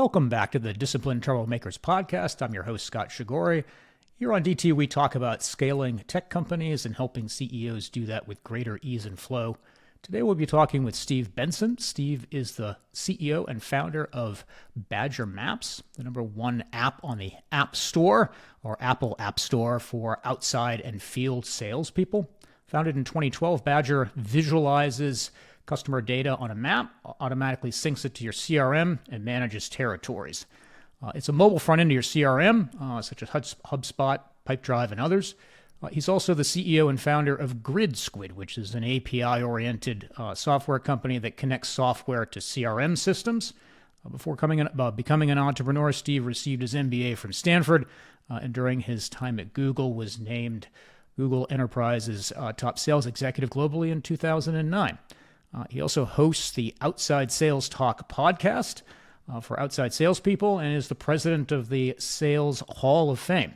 Welcome back to the Disciplined Troublemakers podcast. I'm your host, Scott Shagory. Here on DT, we talk about scaling tech companies and helping CEOs do that with greater ease and flow. Today, we'll be talking with Steve Benson. Steve is the CEO and founder of Badger Maps, the number one app on the App Store, or Apple App Store, for outside and field salespeople. Founded in 2012, Badger visualizes customer data on a map, automatically syncs it to your CRM, and manages territories. It's a mobile front end to your CRM, such as HubSpot, Pipedrive, and others. He's also the CEO and founder of GridSquid, which is an API-oriented software company that connects software to CRM systems. Before becoming an entrepreneur, Steve received his MBA from Stanford, and during his time at Google was named Google Enterprise's top sales executive globally in 2009. He also hosts the Outside Sales Talk podcast for outside salespeople and is the president of the Sales Hall of Fame.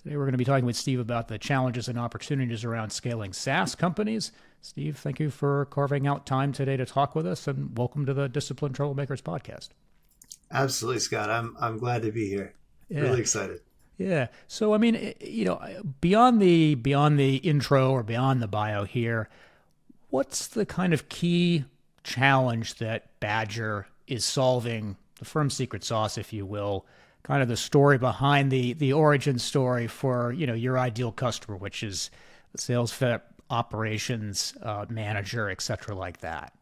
Today we're going to be talking with Steve about the challenges and opportunities around scaling SaaS companies. Steve, thank you for carving out time today to talk with us, and welcome to the Disciplined Troublemakers podcast. Absolutely, Scott. I'm glad to be here. Yeah. Really excited. Yeah. So, I mean, beyond the intro or beyond the bio here, what's the kind of key challenge that Badger is solving, the firm's secret sauce, if you will, kind of the story behind the origin story for, your ideal customer, which is the sales operations manager, et cetera, like that?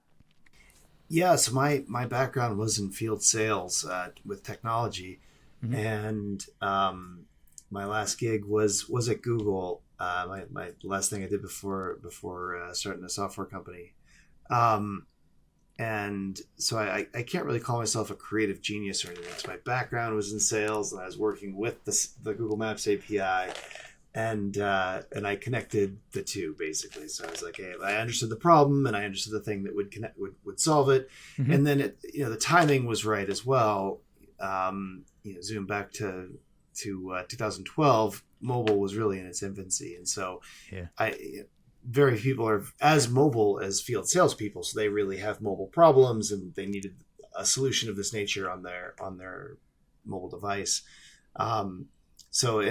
Yeah, so my background was in field sales with technology, mm-hmm. and my last gig was at Google. My last thing I did before starting a software company. And so I can't really call myself a creative genius or anything. So my background was in sales, and I was working with the Google Maps API, and I connected the two basically. So I was like, hey, I understood the problem, and I understood the thing that would solve it, mm-hmm. and then the timing was right as well. Zoom back to 2012, mobile was really in its infancy, and so very few people are as mobile as field salespeople, so they really have mobile problems, and they needed a solution of this nature on their mobile device. So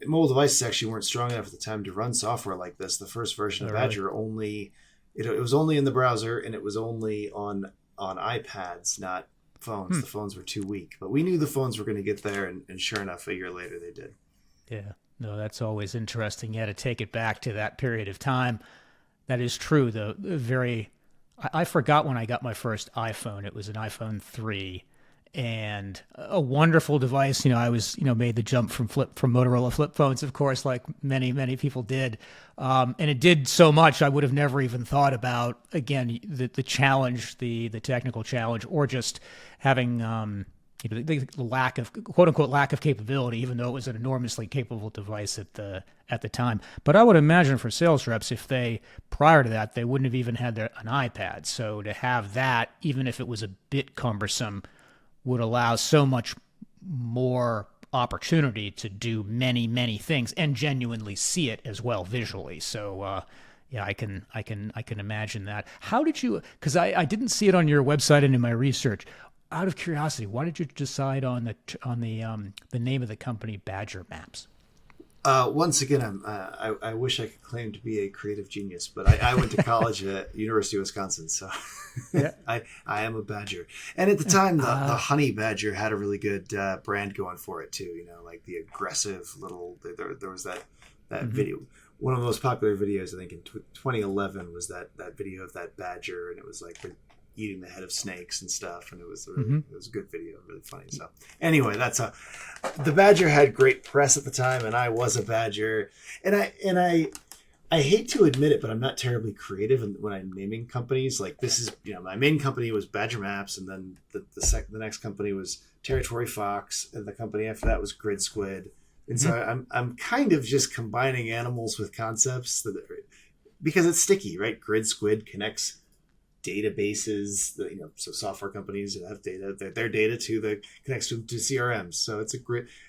mobile devices actually weren't strong enough at the time to run software like this. The first version of Badger it was only in the browser, and it was only on iPads, not phones. The phones were too weak, but we knew the phones were going to get there, and sure enough, a year later they did. Yeah. No, that's always interesting. Yeah, to take it back to that period of time. That is true. I forgot when I got my first iPhone. It was an iPhone 3, and a wonderful device. I was made the jump from Motorola flip phones, of course, like many people did, and it did so much I would have never even thought about, again, the challenge, the technical challenge, or just having the lack of, quote unquote, lack of capability, even though it was an enormously capable device at the time. But I would imagine for sales reps, if prior to that, they wouldn't have even had an iPad. So to have that, even if it was a bit cumbersome, would allow so much more opportunity to do many things and genuinely see it as well visually. So I can imagine that. How did you? Because I didn't see it on your website and in my research. Out of curiosity, why did you decide on the name of the company, Badger Maps? Once again, I wish I could claim to be a creative genius, but I went to college at University of Wisconsin, so yeah. I am a Badger. And at the time, the Honey Badger had a really good brand going for it too. Like the aggressive little. There was that mm-hmm. video. One of the most popular videos, I think, in 2011 was that video of that badger, and it was like eating the head of snakes and stuff, and it was a good video, really funny. So anyway, the Badger had great press at the time, and I was a Badger, and I hate to admit it, but I'm not terribly creative when I'm naming companies. Like this is, my main company was Badger Maps, and then the next company was Territory Fox, and the company after that was GridSquid, and mm-hmm. so I'm kind of just combining animals with concepts because it's sticky, right? GridSquid connects databases, so software companies that have data, their data connects to CRMs. So it's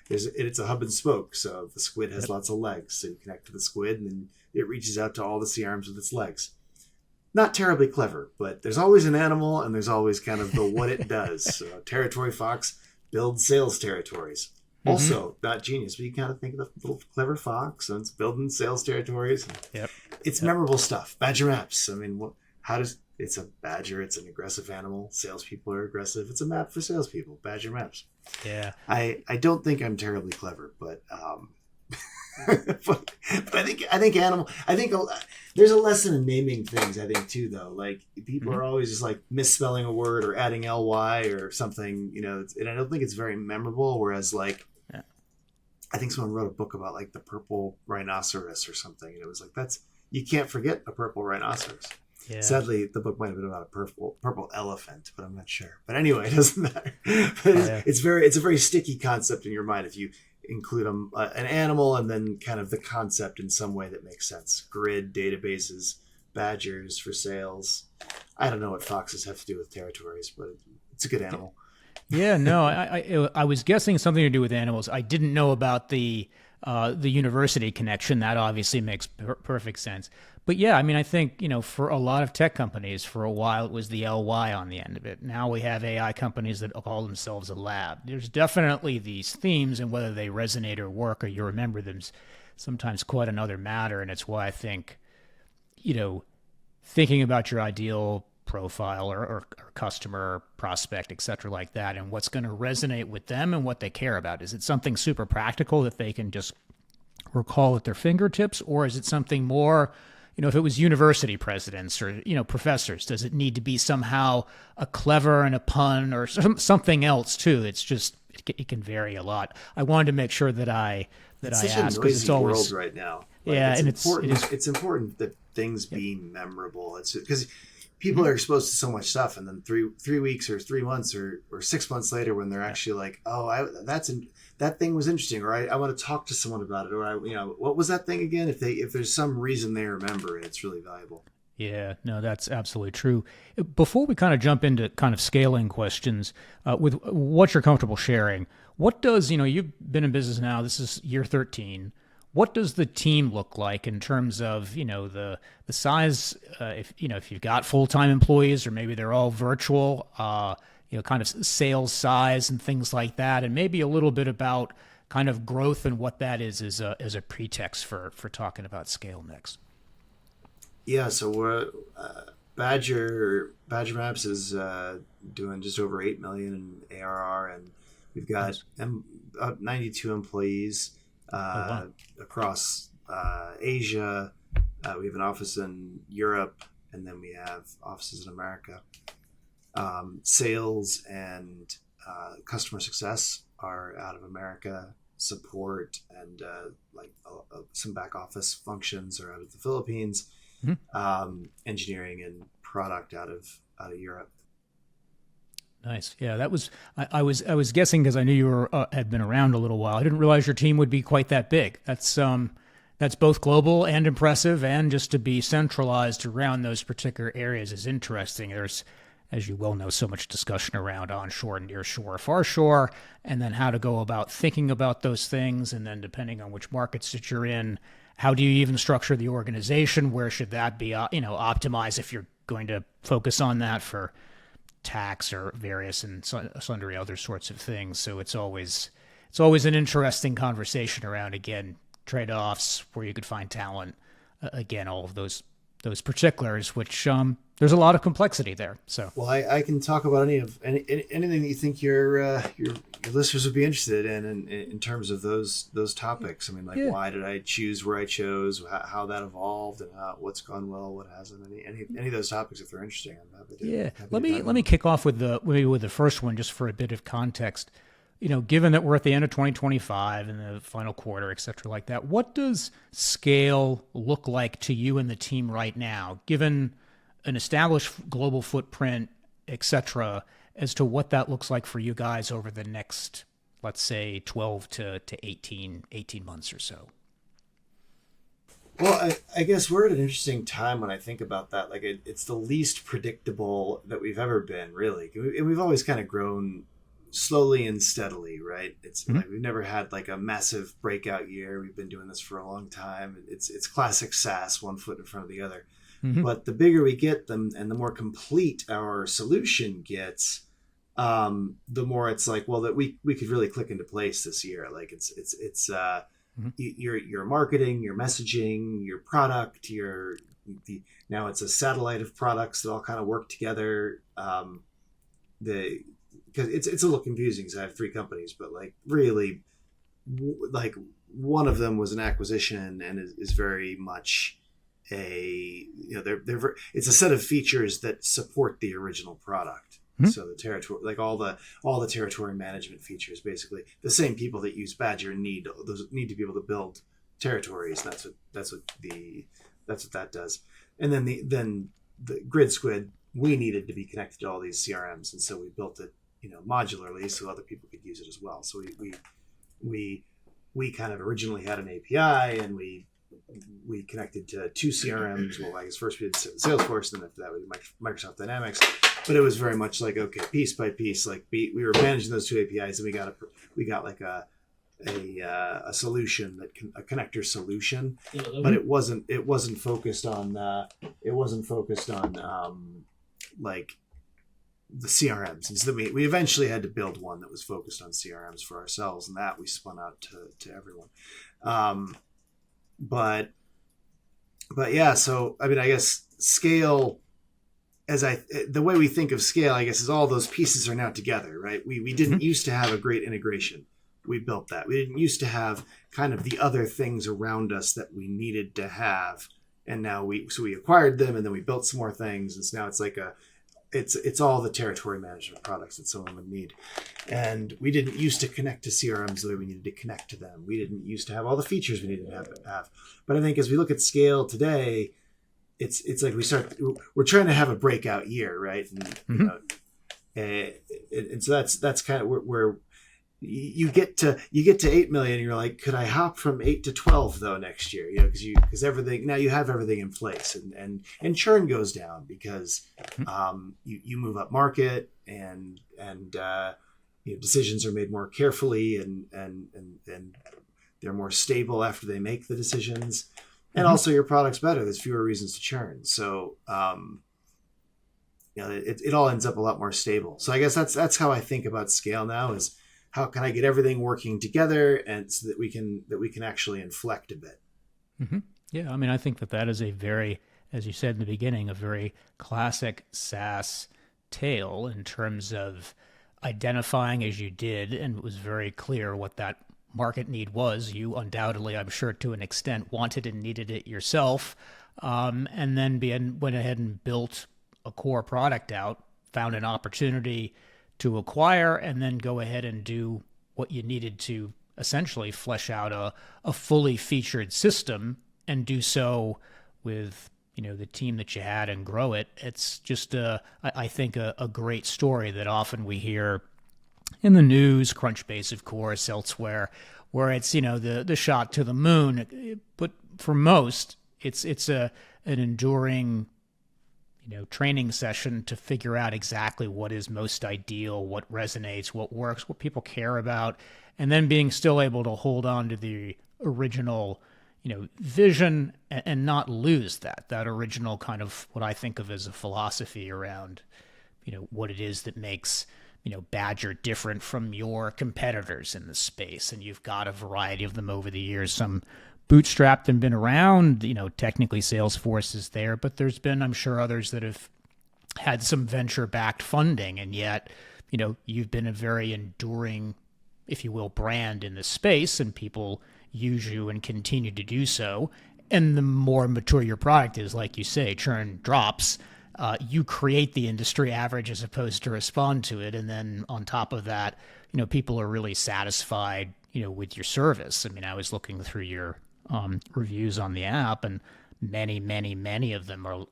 it's a hub and spoke. So the squid has lots of legs. So you connect to the squid, and then it reaches out to all the CRMs with its legs. Not terribly clever, but there's always an animal, and there's always kind of the what it does. So Territory Fox build sales territories. Also, not genius, but you kind of think of the little clever fox, and it's building sales territories. Yep. It's memorable stuff. Badger maps. I mean, it's a badger. It's an aggressive animal. Salespeople are aggressive. It's a map for salespeople. Badger maps. Yeah. I don't think I'm terribly clever, but but I think animal. I think there's a lesson in naming things. I think too, though. Like people are always just like misspelling a word or adding ly or something, and I don't think it's very memorable. Whereas like, I think someone wrote a book about like the purple rhinoceros or something, and it was like you can't forget a purple rhinoceros. Yeah. Sadly, the book might have been about a purple elephant, but I'm not sure. But anyway, it doesn't matter. It's a very sticky concept in your mind if you include an animal and then kind of the concept in some way that makes sense. Grid, databases, badgers for sales. I don't know what foxes have to do with territories, but it's a good animal. Yeah, no, I was guessing something to do with animals. I didn't know about the university connection. That obviously makes perfect sense. But yeah, I mean, I think, for a lot of tech companies, for a while, it was the ly on the end of it. Now we have AI companies that call themselves a lab. There's definitely these themes, and whether they resonate or work or you remember them is sometimes quite another matter. And it's why I think, thinking about your ideal profile or customer, prospect, et cetera, like that, and what's going to resonate with them and what they care about. Is it something super practical that they can just recall at their fingertips, or is it something more, if it was university presidents or, professors, does it need to be somehow a clever and a pun or something else too? It's just, it can vary a lot. I wanted to make sure that I asked, because it's always world right now. It's important that things be memorable. It's because people are exposed to so much stuff, and then three weeks or 3 months or 6 months later, when they're actually like, oh, that thing was interesting, or I want to talk to someone about it, or what was that thing again? If there's some reason they remember it, it's really valuable. Yeah, no, that's absolutely true. Before we kind of jump into kind of scaling questions, with what you're comfortable sharing, what does, you've been in business now, this is year 13. What does the team look like in terms of, the size, if you've got full-time employees, or maybe they're all virtual, kind of sales size and things like that, and maybe a little bit about kind of growth and what that is as a pretext for talking about scale next. Yeah, so we're Badger Maps is doing just over 8 million in ARR, and we've got 92 employees across Asia. We have an office in Europe, and then we have offices in America. Sales and customer success are out of America. Support and some back office functions are out of the Philippines. Engineering and product out of Europe. Nice. Yeah, that was. I was guessing because I knew you had been around a little while. I didn't realize your team would be quite that big. That's both global and impressive, and just to be centralized around those particular areas is interesting. There's, as you well know, so much discussion around onshore, nearshore, farshore, and then how to go about thinking about those things, and then depending on which markets that you're in, how do you even structure the organization? Where should that be, optimized if you're going to focus on that for tax or various and sundry other sorts of things. So it's always an interesting conversation around, again, trade-offs, where you could find talent, again, all of those particulars, which there's a lot of complexity there. So, well, I can talk about anything that you think your listeners would be interested in terms of those topics. I mean, why did I choose where I chose, how that evolved, and what's gone well, what hasn't. Any of those topics, if they're interesting, I'm happy to. Yeah, let me kick off with the first one, just for a bit of context. Given that we're at the end of 2025 and the final quarter, et cetera, like that, what does scale look like to you and the team right now, given an established global footprint, et cetera, as to what that looks like for you guys over the next, let's say, 12 to 18 months or so? Well, I guess we're at an interesting time when I think about that. Like, it's the least predictable that we've ever been, really. And we've always kind of grown slowly and steadily, right? It's like we've never had like a massive breakout year. We've been doing this for a long time. It's classic SaaS, one foot in front of the other. But the bigger we get them and the more complete our solution gets, the more it's like, well, that we could really click into place this year. Like it's your marketing, your messaging, your product, now it's a satellite of products that all kind of work together. Because it's a little confusing because I have 3 companies, but like really, like one of them was an acquisition and is very much it's a set of features that support the original product. Mm-hmm. So the territory, like all the territory management features, basically the same people that use Badger need to be able to build territories. That's what that does. And then the Grid Squid, we needed to be connected to all these CRMs, and so we built it, modularly so other people could use it as well. So we kind of originally had an API, and we connected to 2 CRMs. Well, I guess first we did Salesforce, and then after that we did Microsoft Dynamics. But it was very much like, okay, piece by piece, like we were managing those 2 APIs, and we got like a solution a connector solution, but it wasn't focused on like the CRMs. And so then we eventually had to build one that was focused on CRMs for ourselves, and that we spun out to everyone. But yeah, so I mean, I guess scale, the way we think of scale, I guess, is all those pieces are now together, right? We didn't used to have a great integration. We built that. We didn't used to have kind of the other things around us that we needed to have, and now we acquired them, and then we built some more things, and so now it's like it's all the territory management products that someone would need. And we didn't used to connect to CRMs the way we needed to connect to them. We didn't used to have all the features we needed to have. But I think as we look at scale today, it's like we're trying to have a breakout year, right? And and so that's kind of where you get to 8 million, and you're like, could I hop from 8 to 12 though next year? Because everything, now you have everything in place, and churn goes down because you move up market, and decisions are made more carefully, and they're more stable after they make the decisions, and also your product's better. There's fewer reasons to churn, so it all ends up a lot more stable. So I guess that's how I think about scale now, is how can I get everything working together, and so that we can actually inflect a bit. Mm-hmm. Yeah, I mean, I think that is a very, as you said in the beginning, a very classic SaaS tale in terms of identifying, as you did, and it was very clear what that market need was. You undoubtedly, I'm sure to an extent, wanted and needed it yourself, and then went ahead and built a core product out, found an opportunity to acquire, and then go ahead and do what you needed to essentially flesh out a fully featured system, and do so with the team that you had and grow it. It's just I think a great story that often we hear in the news, Crunchbase of course, elsewhere, where it's the shot to the moon, but for most it's an enduring training session to figure out exactly what is most ideal, what resonates, what works, what people care about, and then being still able to hold on to the original, vision, and not lose that original kind of what I think of as a philosophy around, what it is that makes, Badger different from your competitors in the space. And you've got a variety of them over the years, some bootstrapped and been around, technically Salesforce is there, but there's been, I'm sure, others that have had some venture-backed funding, and yet, you've been a very enduring, if you will, brand in the space, and people use you and continue to do so. And the more mature your product is, like you say, churn drops, you create the industry average as opposed to respond to it. And then on top of that, people are really satisfied, with your service. I mean, I was looking through your reviews on the app, and many of them are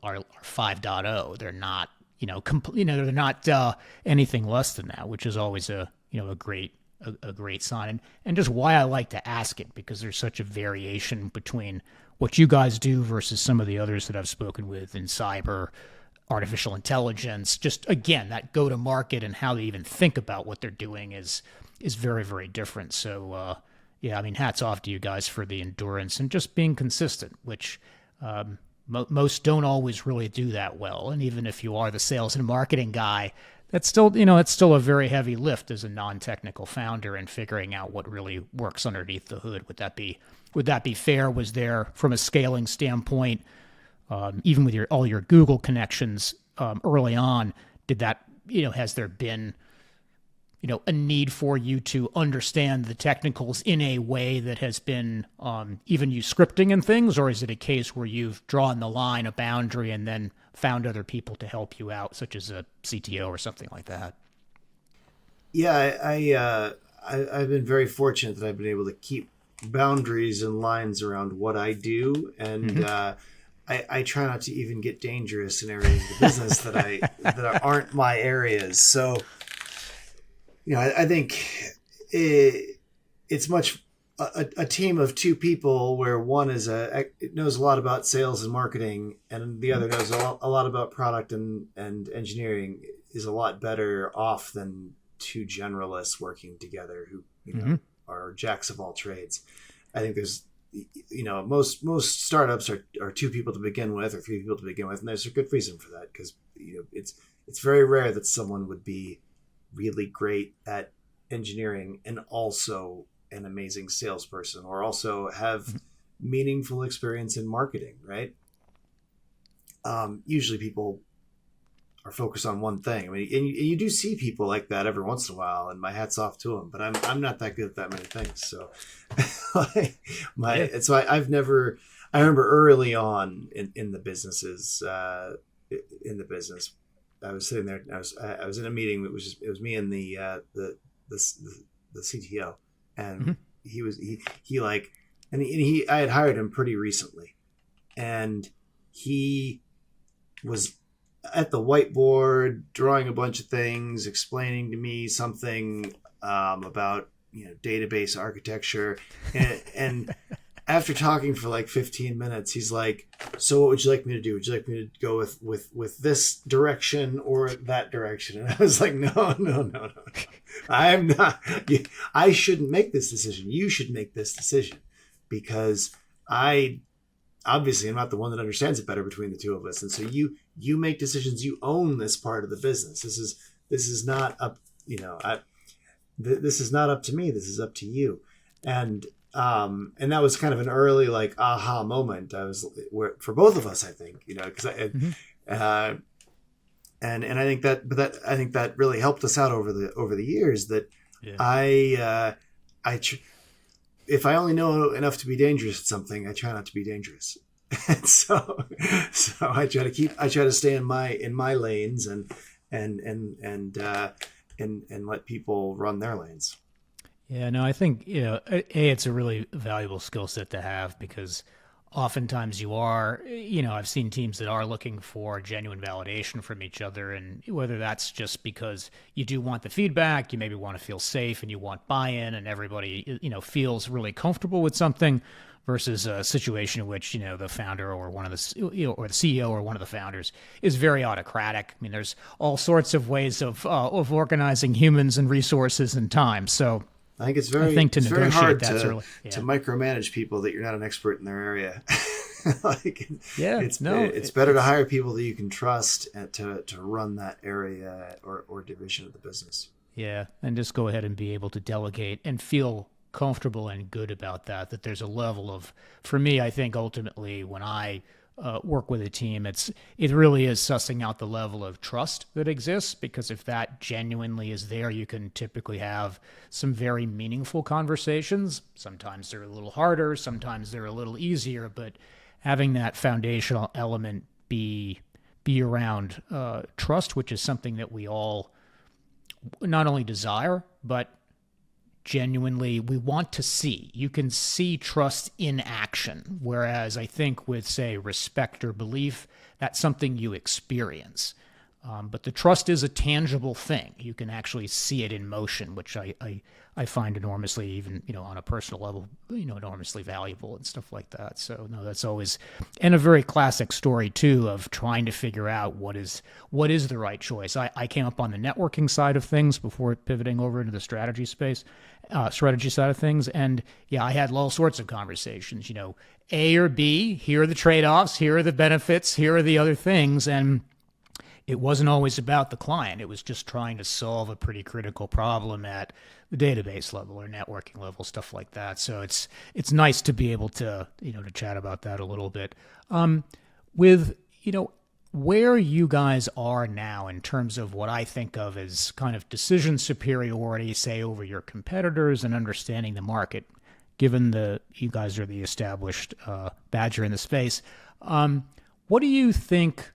5.0. They're not, they're not anything less than that, which is always a great sign. And just why I like to ask it, because there's such a variation between what you guys do versus some of the others that I've spoken with in cyber, artificial intelligence. Just again, that go to market and how they even think about what they're doing is very, very different. So yeah, I mean, hats off to you guys for the endurance and just being consistent, which most don't always really do that well. And even if you are the sales and marketing guy, That's still, it's still a very heavy lift as a non-technical founder and figuring out what really works underneath the hood. Would that be fair? Was there, from a scaling standpoint, even with all your Google connections early on, has there been, a need for you to understand the technicals in a way that has been even you scripting and things, or is it a case where you've drawn the line, a boundary, and then found other people to help you out, such as a CTO or something like that? Yeah, I've been very fortunate that I've been able to keep boundaries and lines around what I do, and I try not to even get dangerous in areas of the business that aren't my areas. So, I think it's much a team of two people where one knows a lot about sales and marketing, and the other knows a lot about product and engineering, is a lot better off than two generalists working together who are jacks of all trades. I think there's most startups are two people to begin with or three people to begin with, and there's a good reason for that, because it's very rare that someone would be really great at engineering and also an amazing salesperson, or also have meaningful experience in marketing, right? Usually people are focused on one thing. I mean, and you do see people like that every once in a while, and my hat's off to them, but I'm not that good at that many things. So I remember early on in the businesses, I was sitting there and I was in a meeting. It was me and the CTO, and I had hired him pretty recently, and he was at the whiteboard drawing a bunch of things, explaining to me something about database architecture, and after talking for like 15 minutes, he's like, "So what would you like me to do? Would you like me to go with this direction or that direction?" And I was like, No. I'm not. I shouldn't make this decision. You should make this decision, because obviously I'm not the one that understands it better between the two of us. And so you make decisions. You own this part of the business. This is not up. This is not up to me. This is up to you. And that was kind of an early like aha moment. For both of us, I think, because and I think that really helped us out over the years. That if I only know enough to be dangerous at something, I try not to be dangerous. And so I try to stay in my lanes and let people run their lanes. Yeah, no, I think, it's a really valuable skill set to have, because oftentimes you are, I've seen teams that are looking for genuine validation from each other, and whether that's just because you do want the feedback, you maybe want to feel safe and you want buy-in and everybody, feels really comfortable with something, versus a situation in which, the founder or or the CEO or one of the founders is very autocratic. I mean, there's all sorts of ways of organizing humans and resources and time. So I think it's very hard to micromanage people that you're not an expert in their area. It's better to hire people that you can trust to run that area or division of the business. Yeah, and just go ahead and be able to delegate and feel comfortable and good about that there's a level of, for me, I think ultimately when I work with a team, it really is sussing out the level of trust that exists, because if that genuinely is there, you can typically have some very meaningful conversations. Sometimes they're a little harder, sometimes they're a little easier, but having that foundational element be around trust, which is something that we all not only desire, but genuinely we want to see. You can see trust in action, whereas I think with, say, respect or belief, that's something you experience. But the trust is a tangible thing. You can actually see it in motion, which I find enormously, even, on a personal level, enormously valuable and stuff like that. So no, that's always, and a very classic story too, of trying to figure out what is the right choice. I came up on the networking side of things before pivoting over into the strategy side of things. And yeah, I had all sorts of conversations, A or B, here are the trade-offs, here are the benefits, here are the other things. And it wasn't always about the client. It was just trying to solve a pretty critical problem at the database level or networking level, stuff like that. So it's nice to be able to, to chat about that a little bit. With, where you guys are now in terms of what I think of as kind of decision superiority, say, over your competitors and understanding the market, given you guys are the established badger in the space, what do you think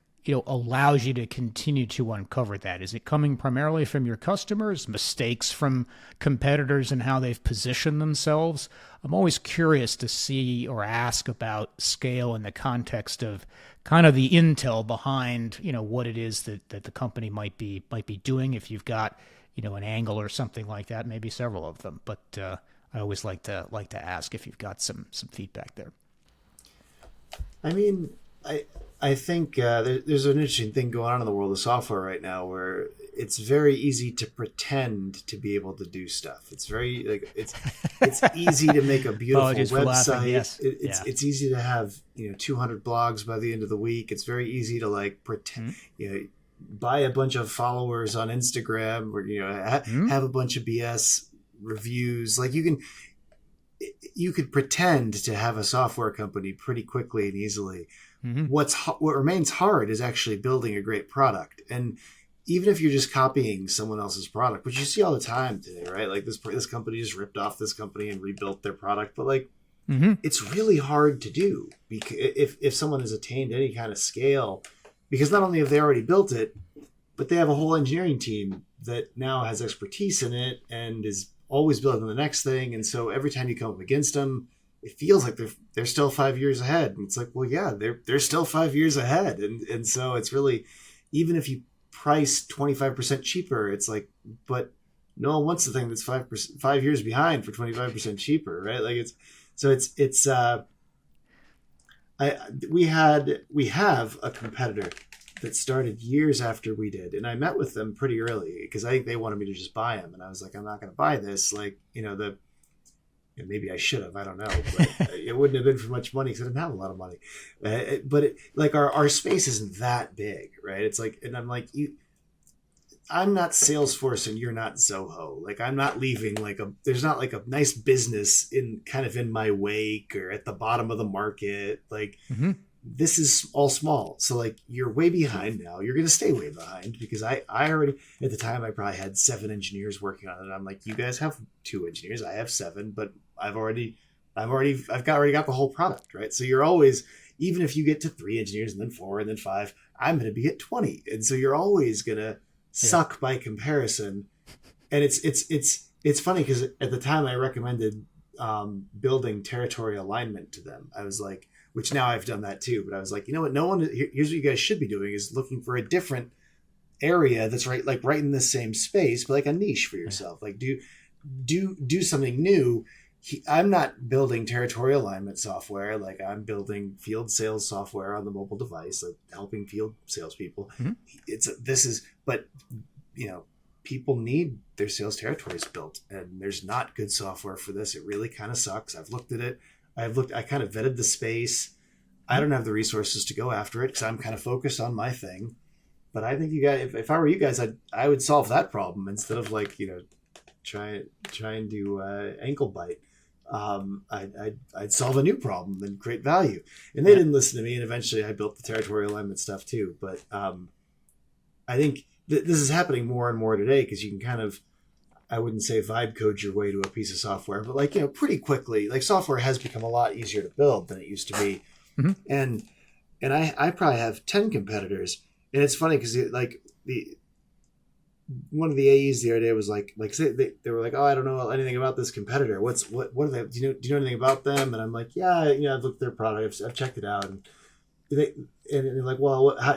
allows you to continue to uncover that? Is it coming primarily from your customers, mistakes from competitors and how they've positioned themselves? I'm always curious to see or ask about scale in the context of kind of the intel behind, what it is that the company might be doing. If you've got, an angle or something like that, maybe several of them. But I always like to ask if you've got some feedback there. I mean, I think there's an interesting thing going on in the world of software right now where it's very easy to pretend to be able to do stuff. It's very it's easy to make a beautiful website. Yes. It's easy to have 200 blogs by the end of the week. It's very easy to pretend buy a bunch of followers on Instagram or have a bunch of BS reviews. Like you could pretend to have a software company pretty quickly and easily. Mm-hmm. What remains hard is actually building a great product. And even if you're just copying someone else's product, which you see all the time today, right? Like this company just ripped off this company and rebuilt their product, but it's really hard to do because if someone has attained any kind of scale, because not only have they already built it, but they have a whole engineering team that now has expertise in it and is always building the next thing. And so every time you come up against them, it feels like they're still 5 years ahead. And it's like, well, yeah, they're still 5 years ahead. And so it's really, even if you price 25% cheaper, it's like, but no one wants the thing that's 5 years behind for 25% cheaper, right? Like we have a competitor that started years after we did. And I met with them pretty early because I think they wanted me to just buy them. And I was like, I'm not going to buy this. Maybe I should have, I don't know, but it wouldn't have been for much money because I didn't have a lot of money. But our space isn't that big, right? It's like, and I'm like, I'm not Salesforce and you're not Zoho. Like I'm not leaving there's not like a nice business in my wake or at the bottom of the market. This is all small. So you're way behind now. You're going to stay way behind because I already, at the time I probably had 7 engineers working on it. I'm like, you guys have 2 engineers. I have 7, but I've already got the whole product, right? So you're always, even if you get to 3 engineers and then 4 and then 5, I'm going to be at 20. And so you're always going to suck by comparison. And it's funny because at the time I recommended building territory alignment to them. I was like, which now I've done that too, but I was like, you know what? Here's what you guys should be doing is looking for a different area that's right in the same space, but a niche for yourself. Do something new. I'm not building territory alignment software. I'm building field sales software on the mobile device, helping field salespeople. Mm-hmm. People need their sales territories built, and there's not good software for this. It really kind of sucks. I've looked at it. I kind of vetted the space. I don't have the resources to go after it because I'm kind of focused on my thing. But I think you guys, if I were you guys, I would solve that problem instead of trying to ankle bite. I'd solve a new problem and create value. And they didn't listen to me. And eventually I built the territory alignment stuff too. But I think this is happening more and more today because you can kind of, I wouldn't say vibe code your way to a piece of software, but pretty quickly, software has become a lot easier to build than it used to be. Mm-hmm. And I probably have 10 competitors. And it's funny because one of the AEs the other day was they were like, oh, I don't know anything about this competitor. What are they? Do you know anything about them? And I'm like, yeah, I've looked at their product. I've checked it out. And they're like, well, how,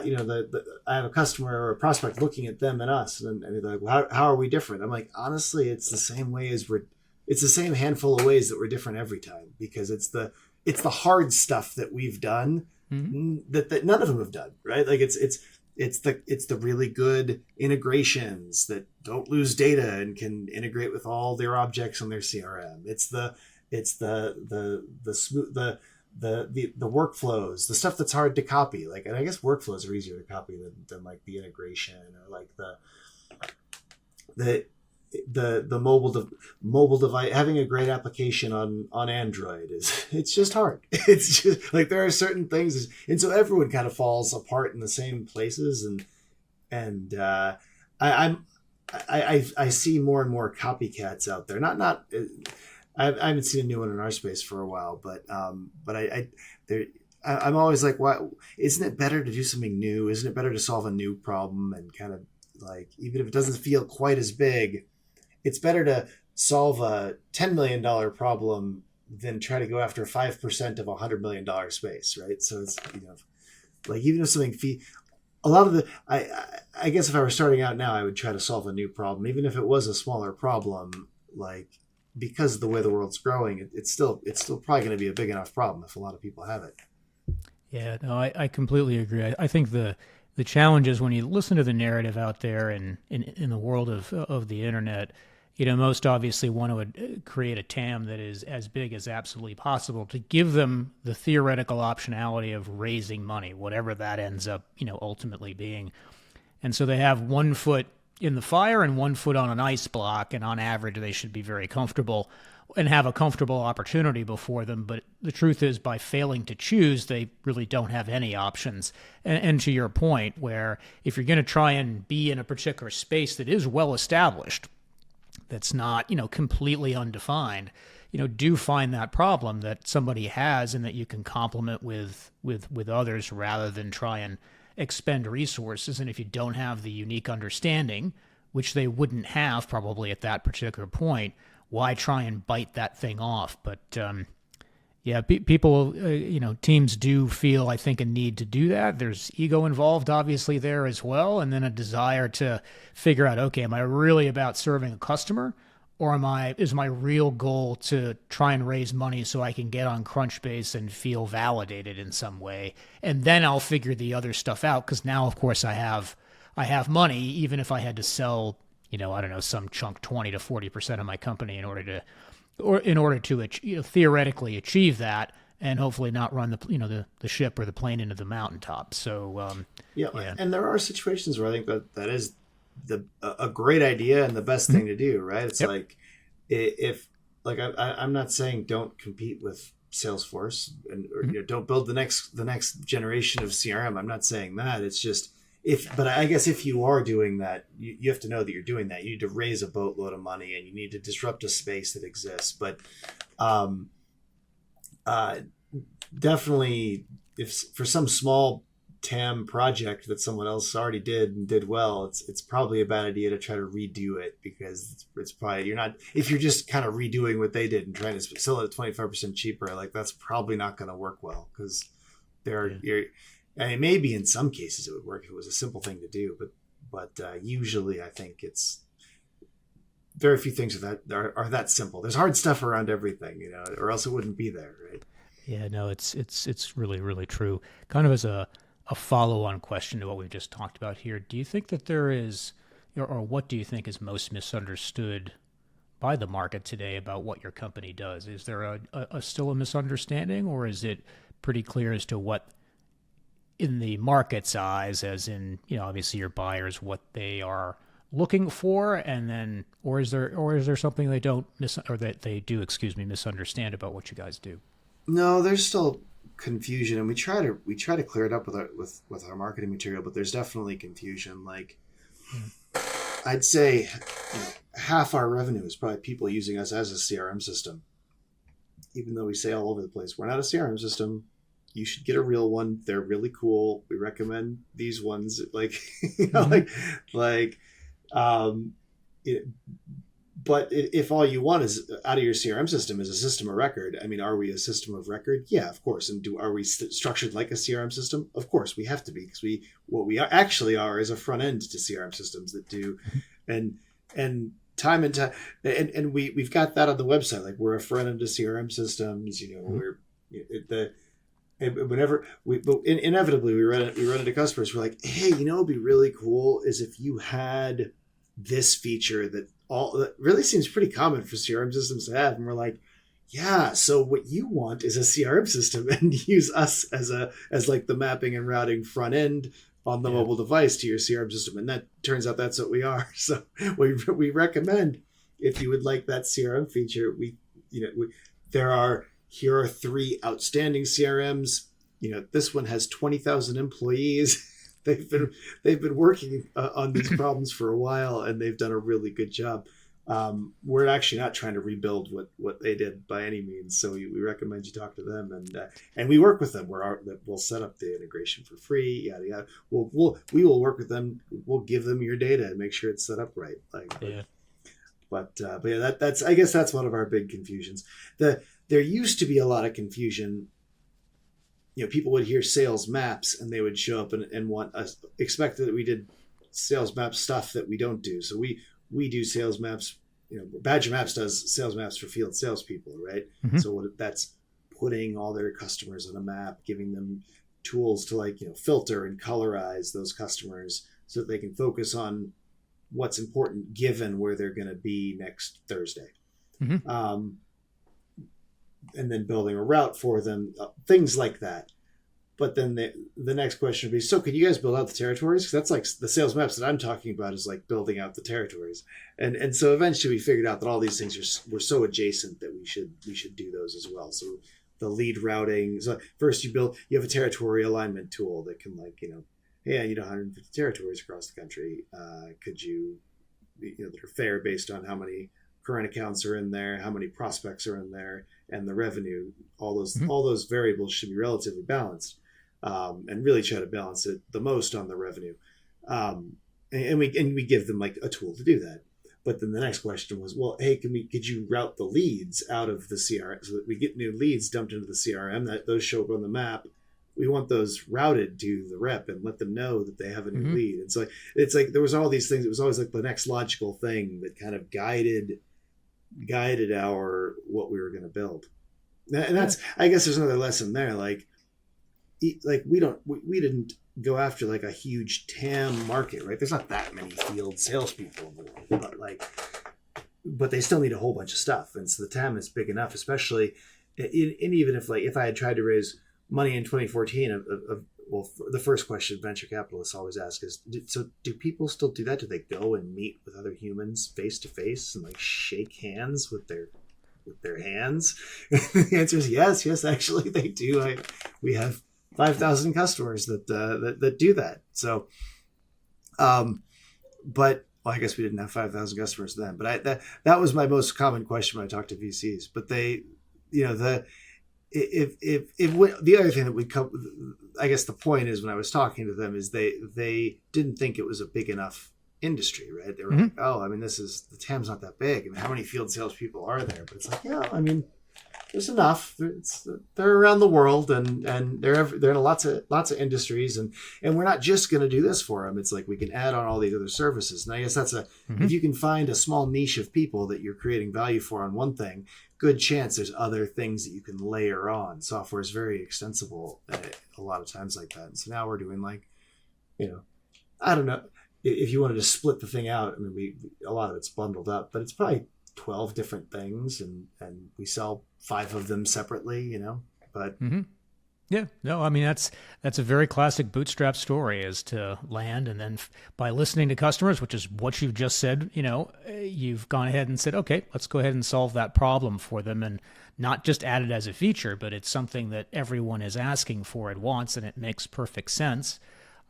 I have a customer or a prospect looking at them and us, and they're like, well, how are we different? I'm like, honestly, it's the same way it's the same handful of ways that we're different every time because it's the hard stuff that we've done that none of them have done, right? It's the really good integrations that don't lose data and can integrate with all their objects on their CRM. It's the smooth the workflows, the stuff that's hard to copy. Like, and I guess workflows are easier to copy than like the integration or like the mobile device. Having a great application on Android it's just hard. It's just like there are certain things, and so everyone kind of falls apart in the same places, and I see more and more copycats out there. I haven't seen a new one in our space for a while, but I'm always like, why isn't it better to do something new? Isn't it better to solve a new problem and kind of like, even if it doesn't feel quite as big, it's better to solve a $10 million problem than try to go after 5% of $100 million space, right? So it's, like even if something a lot of I guess if I were starting out now, I would try to solve a new problem, even if it was a smaller problem, like, because of the way the world's growing, it's still probably going to be a big enough problem if a lot of people have it. Yeah, no, I completely agree. I think the challenge is when you listen to the narrative out there and in the world of the internet, most obviously want to create a TAM that is as big as absolutely possible to give them the theoretical optionality of raising money, whatever that ends up, ultimately being. And so they have one foot in the fire and one foot on an ice block, and on average they should be very comfortable and have a comfortable opportunity before them. But the truth is, by failing to choose, they really don't have any options. And to your point, where if you're going to try and be in a particular space that is well established, that's not completely undefined, do find that problem that somebody has and that you can complement with others, rather than try and expend resources. And if you don't have the unique understanding, which they wouldn't have probably at that particular point, why try and bite that thing off? But people, teams do feel, I think, a need to do that. There's ego involved, obviously, there as well, and then a desire to figure out, okay, am I really about serving a customer, or is my real goal to try and raise money so I can get on Crunchbase and feel validated in some way, and then I'll figure the other stuff out, because now, of course, I have money, even if I had to sell, I don't know, some chunk, 20 to 40% of my company in order to theoretically achieve that, and hopefully not run the ship or the plane into the mountaintop. So yeah, and there are situations where I think that is a great idea and the best thing to do, right? It's like, if like I'm not saying don't compete with Salesforce or don't build the next generation of CRM. I'm not saying that. It's just, but I guess if you are doing that, you have to know that you're doing that. You need to raise a boatload of money and you need to disrupt a space that exists. But definitely, if for some small TAM project that someone else already did and did well, it's probably a bad idea to try to redo it, because it's probably, if you're just kind of redoing what they did and trying to sell it 25% cheaper, like that's probably not going to work well, because maybe in some cases it would work if it was a simple thing to do, but usually I think it's very few things are that simple. There's hard stuff around everything, or else it wouldn't be there, right? Yeah, no, it's really, really true. Kind of as a follow-on question to what we've just talked about here, do you think that there is, or what do you think is most misunderstood by the market today about what your company does? Is there still a misunderstanding, or is it pretty clear as to what, in the market's eyes, as in, obviously your buyers, what they are looking for, and then, or is there something they don't misunderstand about what you guys do? No, there's still confusion, and we try to clear it up with our marketing material, but there's definitely confusion. Like, I'd say half our revenue is probably people using us as a CRM system, even though we say all over the place, we're not a CRM system. You should get a real one. They're really cool. We recommend these ones. Like, but if all you want is out of your CRM system is a system of record, I mean, are we a system of record? Yeah, of course. And are we structured like a CRM system? Of course, we have to be, because what we actually are is a front end to CRM systems that do, and time and time, and we've got that on the website. Like, we're a front end to CRM systems. Whenever inevitably we run into customers, we're like, hey, it'd be really cool is if you had this feature that really seems pretty common for CRM systems to have. And we're like, yeah, so what you want is a CRM system and use us as like the mapping and routing front end on the mobile device to your CRM system. And that turns out that's what we are. So we recommend, if you would like that CRM feature, here are 3 outstanding CRMs. This one has 20,000 employees. They've been working on these problems for a while, and they've done a really good job. We're actually not trying to rebuild what they did by any means. So we recommend you talk to them, and we work with them. We'll set up the integration for free. Yada yada. We will work with them. We'll give them your data and make sure it's set up right. But yeah, that's I guess that's one of our big confusions. There used to be a lot of confusion. People would hear sales maps and they would show up and want us expect that we did sales map stuff that we don't do. So we do sales maps. Badger Maps does sales maps for field salespeople, right? Mm-hmm. So that's putting all their customers on a map, giving them tools to filter and colorize those customers so that they can focus on what's important given where they're going to be next Thursday. Mm-hmm. And then building a route for them, things like that. But then the next question would be, so could you guys build out the territories? Because that's like the sales maps that I'm talking about is like building out the territories. And so eventually we figured out that all these things were so adjacent that we should do those as well. So the lead routing. So first you have a territory alignment tool that can hey, I need 150 territories across the country. Could you, that are fair based on how many current accounts are in there, how many prospects are in there, and the revenue. All those variables should be relatively balanced, and really try to balance it the most on the revenue. And we give them like a tool to do that. But then the next question was, well, hey, could you route the leads out of the CRM so that we get new leads dumped into the CRM that those show up on the map? We want those routed to the rep and let them know that they have a new lead. And so it's like there was all these things. It was always like the next logical thing that kind of guided what we were going to build. And that's, I guess there's another lesson there. Like we didn't go after like a huge TAM market, right? There's not that many field salespeople in the world, but they still need a whole bunch of stuff. And so the TAM is big enough, especially even if I had tried to raise money in 2014, the first question venture capitalists always ask is, do people still do that? Do they go and meet with other humans face to face and shake hands with their hands? The answer is yes, actually they do. We have 5,000 customers that do that. So, but I guess we didn't have 5,000 customers then. But that was my most common question when I talked to VCs. But they, the other thing that would come, I guess the point is when I was talking to them is they didn't think it was a big enough industry, right? They were like, oh, I mean, the TAM's not that big. I mean, how many field salespeople are there? But it's like, yeah, I mean, there's enough. They're around the world and they're in lots of industries and we're not just going to do this for them. It's like we can add on all these other services. And I guess that's if you can find a small niche of people that you're creating value for on one thing, good chance there's other things that you can layer on. Software is very extensible a lot of times like that. And so now we're doing I don't know if you wanted to split the thing out. I mean, a lot of it's bundled up, but it's probably 12 different things and we sell 5 of them separately, but yeah, no, I mean, that's a very classic Bootstrap story, is to land and then by listening to customers, which is what you've just said, you've gone ahead and said, okay, let's go ahead and solve that problem for them, and not just add it as a feature, but it's something that everyone is asking for and wants, and it makes perfect sense.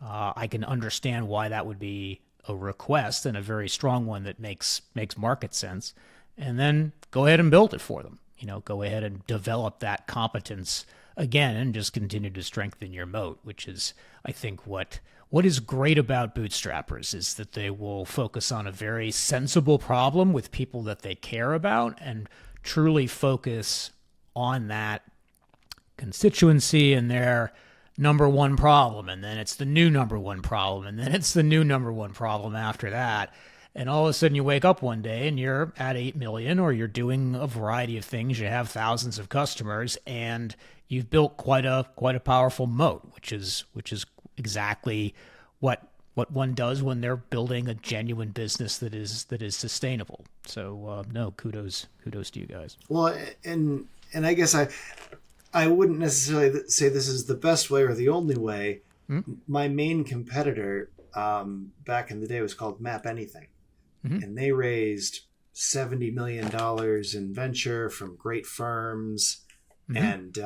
I can understand why that would be a request, and a very strong one that makes market sense. And then go ahead and build it for them. Go ahead and develop that competence again and just continue to strengthen your moat, which is, I think, what is great about bootstrappers is that they will focus on a very sensible problem with people that they care about and truly focus on that constituency and their number one problem. And then it's the new number one problem. And then it's the new number one problem after that. And all of a sudden you wake up one day and you're at 8 million, or you're doing a variety of things. You have thousands of customers and you've built quite a powerful moat, which is exactly what what one does when they're building a genuine business that is sustainable. So no, kudos to you guys. Well, and I guess I wouldn't necessarily say this is the best way or the only way. My main competitor back in the day was called Map Anything, and they raised $70 million in venture from great firms, and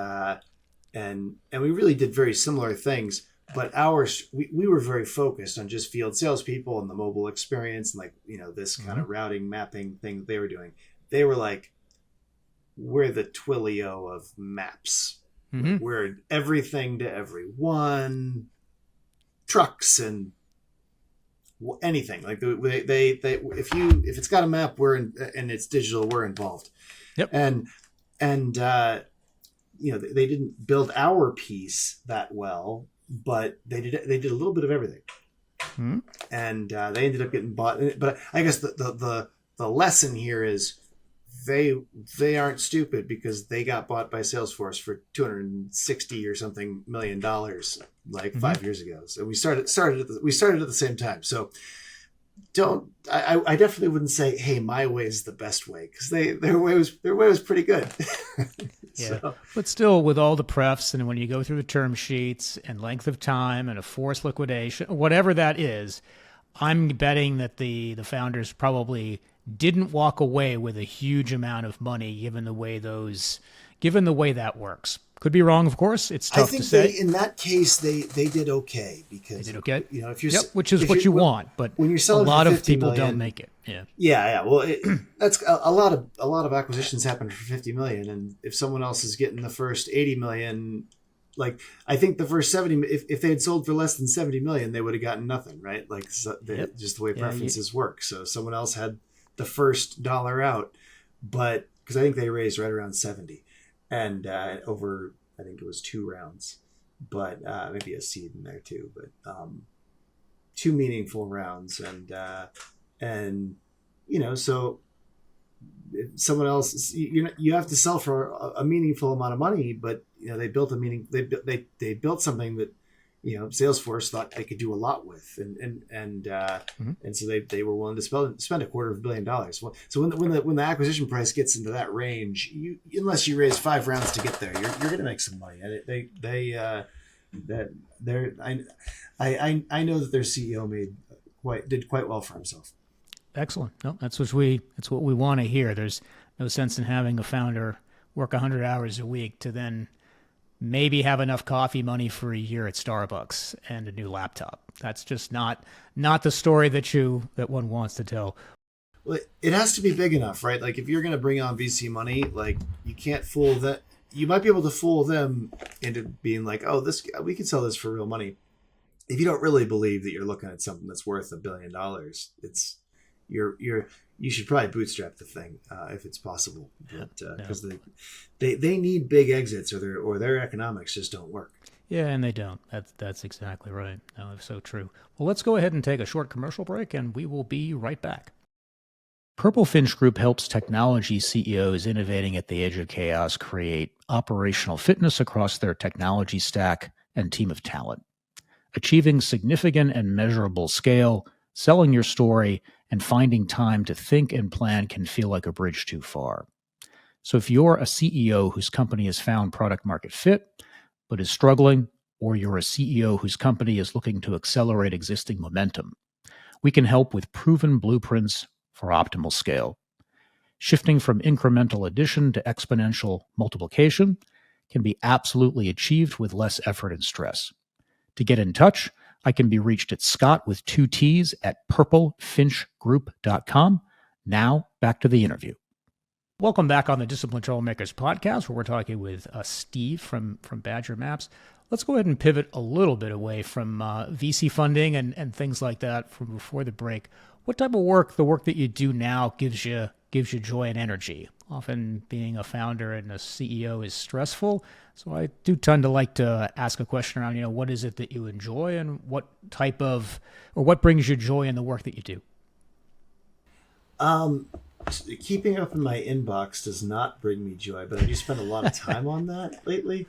we really did very similar things. But ours, we were very focused on just field salespeople and the mobile experience, and this kind of routing mapping thing that they were doing. They were like, we're the Twilio of maps. We're everything to everyone, trucks and anything. Like they if it's got a map, and it's digital, we're involved. Yep. And they didn't build our piece that well, but they did a little bit of everything. And they ended up getting bought. But I guess the lesson here is they aren't stupid, because they got bought by Salesforce for $260 or something million like 5 years ago. So we started at the same time. So I definitely wouldn't say, hey, my way is the best way, because their way was pretty good. Yeah, so. But still, with all the prefs, and when you go through the term sheets and length of time and a forced liquidation, whatever that is, I'm betting that the founders probably didn't walk away with a huge amount of money, given the way that works. Could be wrong, of course. It's tough to say. In that case, they did okay, because they did okay. If you're which is what you want, but when you're selling, a lot of people don't make it. Yeah. Well, that's a lot of acquisitions happen for 50 million, and if someone else is getting the first 80 million, like I think the first 70, if they had sold for less than 70 million, they would have gotten nothing, right? Like just the way preferences work. So someone else had the first dollar out, but because I think they raised right around 70, and over, I think it was 2 rounds, but maybe a seed in there too, but 2 meaningful rounds, and so if someone else, you have to sell for a meaningful amount of money, but they built they built something that Salesforce thought they could do a lot with, and so they were willing to spend $250 million. Well, so when the acquisition price gets into that range, unless you raise 5 rounds to get there, you're going to make some money. I know that their CEO did quite well for himself. Excellent. No, that's what we want to hear. There's no sense in having a founder work 100 hours a week to then maybe have enough coffee money for a year at Starbucks and a new laptop. That's just not the story that one wants to tell. Well, it has to be big enough, right? Like if you're going to bring on VC money, like you can't fool that. You might be able to fool them into being like, oh, we can sell this for real money. If you don't really believe that you're looking at something that's worth $1 billion, you should probably bootstrap the thing if it's possible, because they need big exits, or their economics just don't work. Yeah, and they don't. That's exactly right. No, it's so true. Well, let's go ahead and take a short commercial break, and we will be right back. Purple Finch Group helps technology CEOs innovating at the edge of chaos create operational fitness across their technology stack and team of talent. Achieving significant and measurable scale, selling your story, and finding time to think and plan can feel like a bridge too far. So if you're a CEO whose company has found product market fit, but is struggling, or you're a CEO whose company is looking to accelerate existing momentum, we can help with proven blueprints for optimal scale. Shifting from incremental addition to exponential multiplication can be absolutely achieved with less effort and stress. To get in touch, I can be reached at Scott with 2 T's at purplefinchgroup.com. Now, back to the interview. Welcome back on the Disciplined Troublemakers podcast, where we're talking with Steve from Badger Maps. Let's go ahead and pivot a little bit away from VC funding and things like that from before the break. What type of work, the work that you do now, gives you joy and energy? Often being a founder and a CEO is stressful, so I do tend to like to ask a question around, what is it that you enjoy, and what brings you joy in the work that you do? Keeping up in my inbox does not bring me joy, but I do spend a lot of time on that lately.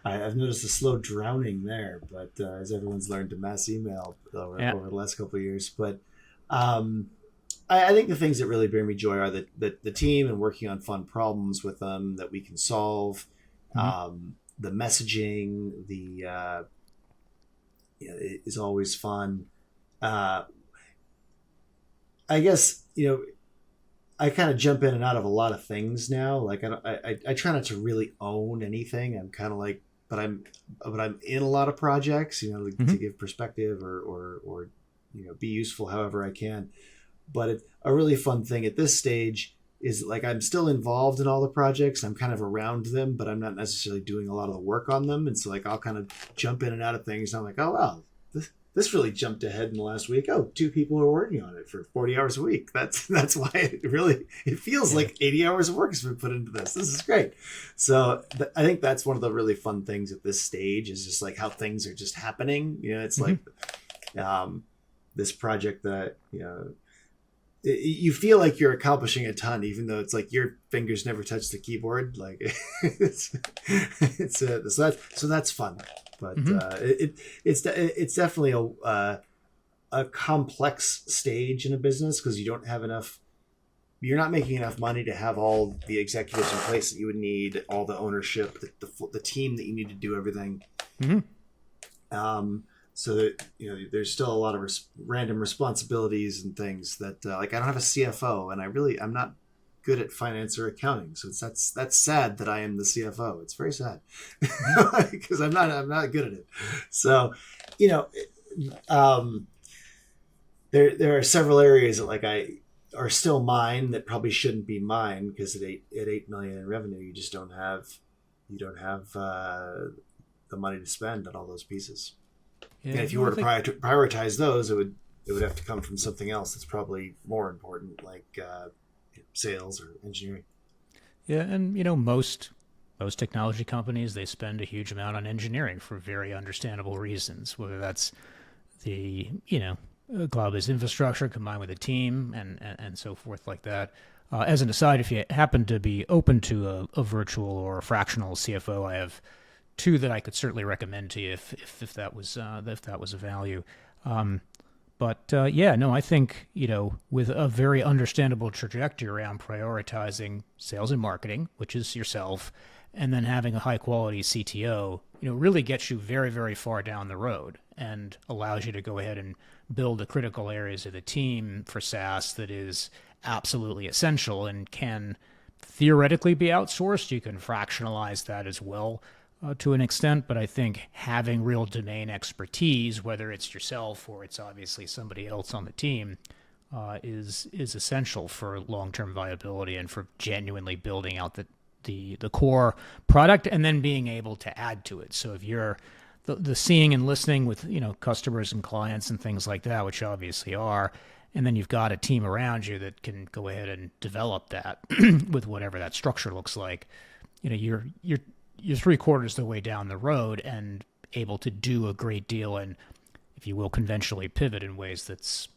I've noticed a slow drowning there, but as everyone's learned to mass email over the last couple of years. But I think the things that really bring me joy are the team and working on fun problems with them that we can solve. The messaging, it is always fun. I guess, I kind of jump in and out of a lot of things now. Like I try not to really own anything. I'm kind of like, but I'm in a lot of projects, to give perspective or be useful however I can. But a really fun thing at this stage is like I'm still involved in all the projects. I'm kind of around them, but I'm not necessarily doing a lot of the work on them. And so like I'll kind of jump in and out of things. And I'm like, oh wow, this really jumped ahead in the last week. Oh, 2 people are working on it for 40 hours a week. That's why it feels like 80 hours of work has been put into this. This is great. So I think that's one of the really fun things at this stage is just like how things are just happening. It's like this project that, you feel like you're accomplishing a ton, even though it's like your fingers never touch the keyboard. Like so that's fun. But it's definitely a complex stage in a business because you're not making enough money to have all the executives in place that you would need, all the ownership, the team that you need to do everything. So that there's still a lot of random responsibilities and things that like I don't have a CFO, and I'm not good at finance or accounting, so that's sad that I am the CFO. It's very sad because I'm not good at it. So there are several areas that like are still mine that probably shouldn't be mine because at 8 million in revenue, you just don't have the money to spend on all those pieces. Yeah, and if you were to prioritize those, it would have to come from something else that's probably more important, like sales or engineering. Yeah, and most technology companies, they spend a huge amount on engineering for very understandable reasons, whether that's the cloud-based infrastructure combined with a team and so forth like that. As an aside, if you happen to be open to a virtual or a fractional CFO, I have 2 that I could certainly recommend to you if that was a value. I think with a very understandable trajectory around prioritizing sales and marketing, which is yourself, and then having a high quality CTO, really gets you very, very far down the road and allows you to go ahead and build the critical areas of the team for SaaS that is absolutely essential and can theoretically be outsourced. You can fractionalize that as well. To an extent, but I think having real domain expertise, whether it's yourself or it's obviously somebody else on the team, is essential for long-term viability and for genuinely building out the core product and then being able to add to it. So if you're the seeing and listening with customers and clients and things like that, which obviously are, and then you've got a team around you that can go ahead and develop that with whatever that structure looks like, you're 3/4 of the way down the road and able to do a great deal and, if you will, conventionally pivot in ways that's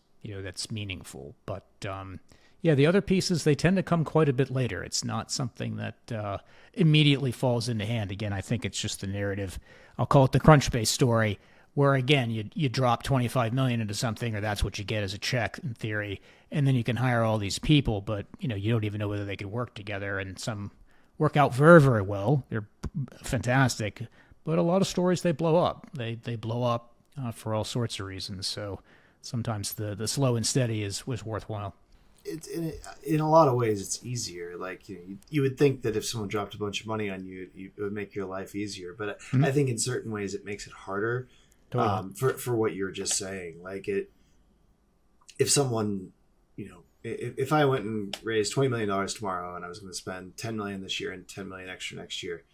meaningful. But the other pieces, they tend to come quite a bit later. It's not something that immediately falls into hand. Again, I think it's just the narrative. I'll call it the Crunchbase story, where again you drop 25 million into something, or that's what you get as a check in theory, and then you can hire all these people, but you don't even know whether they could work together, and some work out very, very well. They're fantastic, but a lot of stories, they blow up. They blow up for all sorts of reasons. So sometimes the slow and steady was worthwhile. It's in a lot of ways it's easier. Like you would think that if someone dropped a bunch of money on you, it would make your life easier. But I think in certain ways it makes it harder. Totally. For what you were just saying. Like if someone if I went and raised $20 million tomorrow and I was going to spend $10 million this year and $10 million extra next year,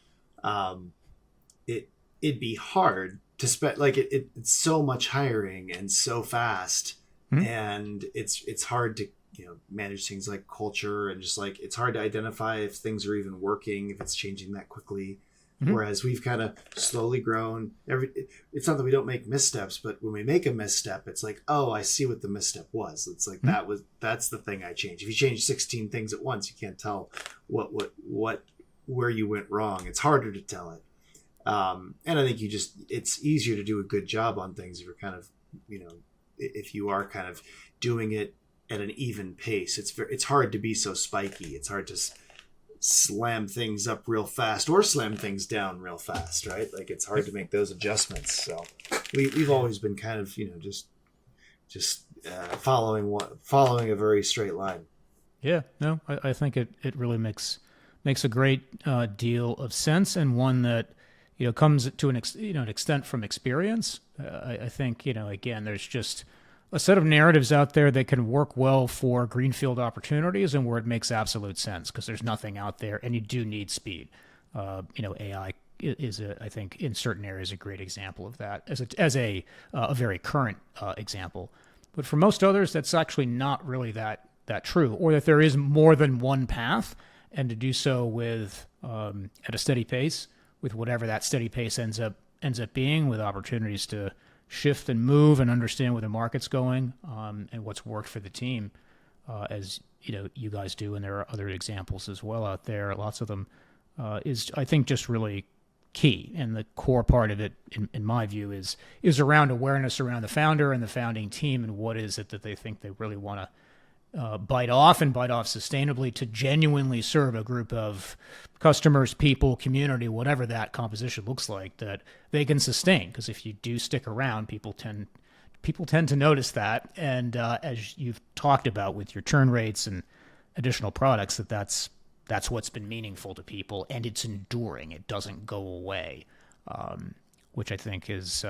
it'd be hard to spend. Like it's so much hiring and so fast, and it's hard to manage things like culture and just like it's hard to identify if things are even working, if it's changing that quickly. Whereas we've kind of slowly grown. It's not that we don't make missteps, but when we make a misstep, it's like, oh, I see what the misstep was. It's like that's the thing I changed. If you change 16 things at once, you can't tell where you went wrong. It's harder to tell it. And I think it's easier to do a good job on things if you're kind of, if you are kind of doing it at an even pace. It's hard to be so spiky. It's hard to slam things up real fast or slam things down real fast, right? Like it's hard to make those adjustments. So we've always been kind of, following a very straight line. Yeah, no, I think it really makes a great deal of sense, and one that comes to an extent from experience. I think again, there's just a set of narratives out there that can work well for greenfield opportunities, and where it makes absolute sense because there's nothing out there, and you do need speed. AI is I think in certain areas a great example of that as a very current example. But for most others, that's actually not really that true, or that there is more than one path, and to do so with at a steady pace, with whatever that steady pace ends up being, with opportunities to shift and move and understand where the market's going, and what's worked for the team, as you guys do, and there are other examples as well out there. Lots of them is I think just really key, and the core part of it, in my view, is around awareness around the founder and the founding team, and what is it that they think they really want to bite off sustainably to genuinely serve a group of customers, people, community, whatever that composition looks like, that they can sustain. Because if you do stick around, people tend to notice that. And as you've talked about with your churn rates and additional products, that's what's been meaningful to people, and it's enduring. It doesn't go away, which I think is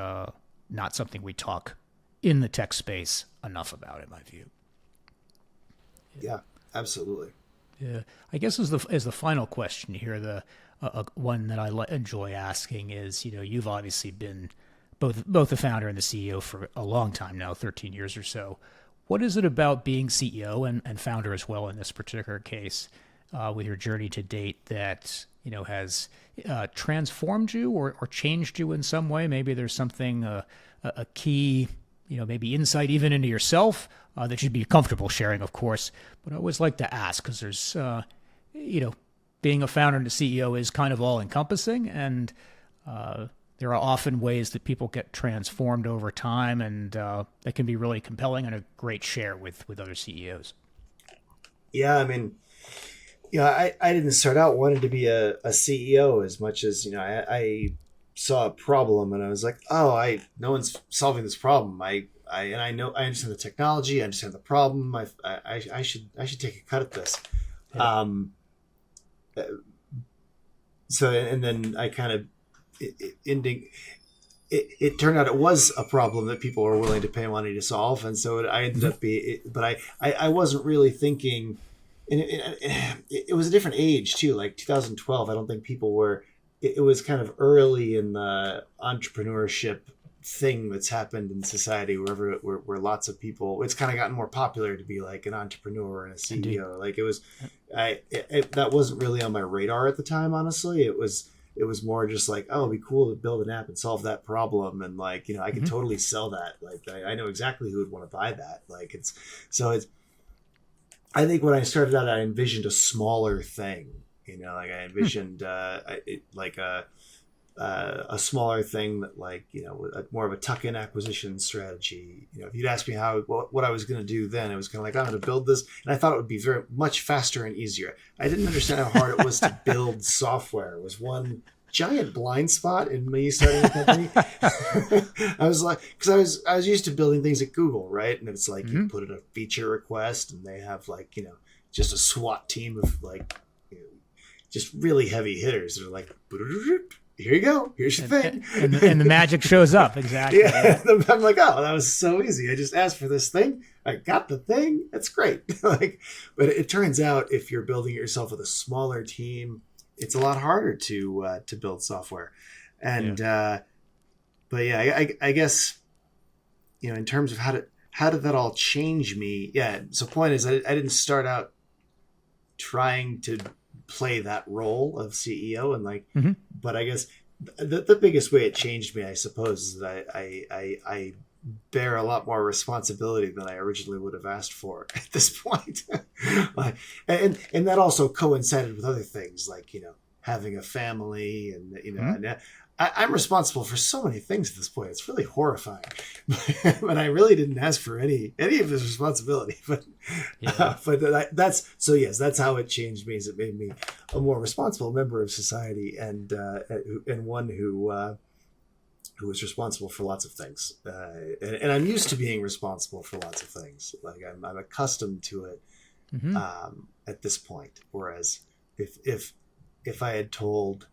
not something we talk in the tech space enough about, in my view. Yeah, absolutely. Yeah, I guess as the final question here, the one that I enjoy asking is, you've obviously been both the founder and the CEO for a long time now, 13 years or so. What is it about being CEO and founder as well in this particular case, with your journey to date, that has transformed you or changed you in some way? Maybe there's something a key, maybe insight even into yourself that you'd be comfortable sharing, of course. But I always like to ask, because there's, being a founder and a CEO is kind of all encompassing, and there are often ways that people get transformed over time, and that can be really compelling and a great share with other CEOs. Yeah, I mean, I didn't start out wanting to be a CEO as much as, I saw a problem and I was like, no one's solving this problem. I understand the technology. I understand the problem. I should take a cut at this. Yeah. So, and then I kind of, it turned out it was a problem that people were willing to pay money to solve. And so I ended up but I wasn't really thinking, and it was a different age too, like 2012. I don't think people were, it was kind of early in the entrepreneurship thing that's happened in society, where lots of people, it's kind of gotten more popular to be like an entrepreneur and a CEO. Indeed. Like it was, that wasn't really on my radar at the time, honestly. It was more just like, it'd be cool to build an app and solve that problem. And like, I could totally sell that. Like, I know exactly who would want to buy that. Like I think when I started out, I envisioned a smaller thing, like I envisioned, a smaller thing that, like, more of a tuck-in acquisition strategy. If you'd asked me what I was going to do then, it was kind of like, I'm going to build this. And I thought it would be very much faster and easier. I didn't understand how hard it was to build software. It was one giant blind spot in me starting a company. I was like, because I was used to building things at Google, right? And it's like, you put in a feature request and they have like, just a SWAT team of like, just really heavy hitters. They're like, here you go. Here's your thing. And the magic shows up. Exactly. Yeah. I'm like, that was so easy. I just asked for this thing. I got the thing. That's great. But it turns out if you're building it yourself with a smaller team, it's a lot harder to build software. And, but yeah, I guess, in terms of how did that all change me? Yeah. So point is, I didn't start out trying to play that role of CEO, and but I guess the biggest way it changed me, I suppose, is that I bear a lot more responsibility than I originally would have asked for at this point. and that also coincided with other things like, having a family and, and I'm responsible for so many things at this point. It's really horrifying, but I really didn't ask for any of this responsibility. But that's so. Yes, that's how it changed me. Is it made me a more responsible member of society and one who was responsible for lots of things. And I'm used to being responsible for lots of things. Like I'm accustomed to it at this point. Whereas if I had told.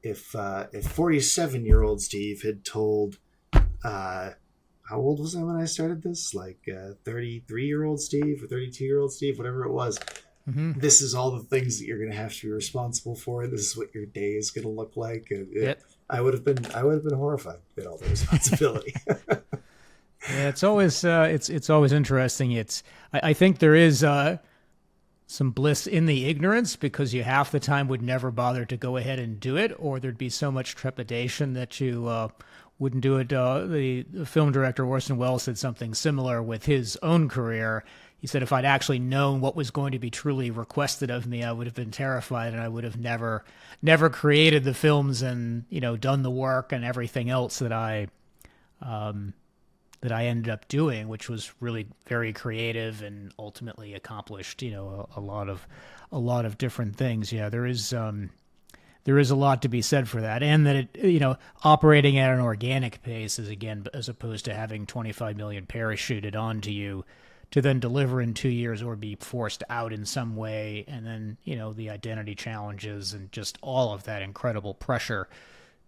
If 47-year-old Steve had told, how old was I when I started this? Like 33-year-old Steve or 32-year-old Steve, whatever it was. This is all the things that you're going to have to be responsible for. This is what your day is going to look like. I would have been horrified at all the responsibility. Yeah, it's always it's always interesting. I think there is some bliss in the ignorance, because you half the time would never bother to go ahead and do it, or there'd be so much trepidation that you wouldn't do it. The film director Orson Welles said something similar with his own career. He said, if I'd actually known what was going to be truly requested of me, I would have been terrified, and I would have never created the films and, done the work and everything else that I ended up doing, which was really very creative and ultimately accomplished, a lot of different things. Yeah, there is a lot to be said for that, and that it, operating at an organic pace is, again, as opposed to having 25 million parachuted onto you to then deliver in 2 years or be forced out in some way, and then the identity challenges and just all of that incredible pressure